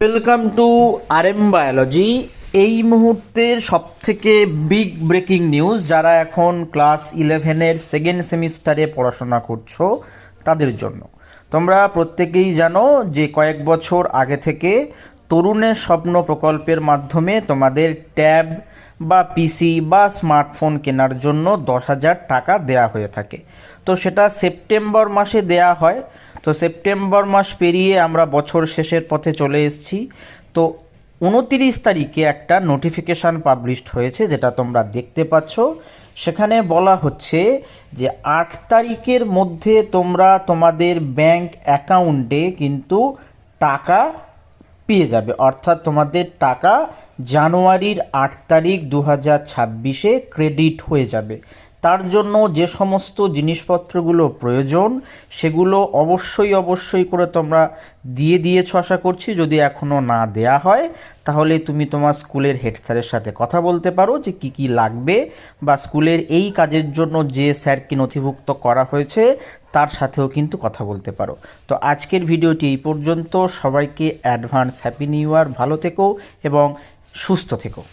Welcome to RM biology. এই মুহূর্তের সবথেকে বিগ ব্রেকিং নিউজ, যারা এখন ক্লাস 11-এর সেকেন্ড সেমিস্টারে পড়াশোনা করছো তাদের জন্য। তোমরা প্রত্যেকেই জানো যে কয়েক বছর আগে থেকে তরুণের স্বপ্ন প্রকল্পের মাধ্যমে তোমাদের ট্যাব বা পিসি বা স্মার্টফোন কেনার জন্য 10,000 টাকা দেয়া হয়ে থাকে। তো সেটা সেপ্টেম্বর মাসে দেয়া হয়। তো সেপ্টেম্বর মাস পেরিয়ে আমরা বছর শেষের পথে চলে এসেছি। তো 29 তারিখে একটা নোটিফিকেশান পাবলিশড হয়েছে, যেটা তোমরা দেখতে পাচ্ছ। সেখানে বলা হচ্ছে যে 8 তারিখের মধ্যে তোমরা তোমাদের ব্যাংক অ্যাকাউন্টে কিন্তু টাকা পেয়ে যাবে, অর্থাৎ তোমাদের টাকা জানুয়ারির 8 তারিখ 2026-এ ক্রেডিট হয়ে যাবে। তার জন্য যে সমস্ত জিনিসপত্রগুলো প্রয়োজন সেগুলো অবশ্যই করে তোমরা দিয়ে দিয়েছো আশা করছি। যদি এখনও না দেয়া হয় তাহলে তুমি তোমার স্কুলের হেড স্যারের সাথে কথা বলতে পারো যে কি কি লাগবে, বা স্কুলের এই কাজের জন্য যে স্যারকে নথিভুক্ত করা হয়েছে তার সাথেও কিন্তু কথা বলতে পারো। তো আজকের ভিডিওটি এই পর্যন্ত। সবাইকে অ্যাডভান্স হ্যাপি নিউ ইয়ার। ভালো থেকো এবং সুস্থ থেকো।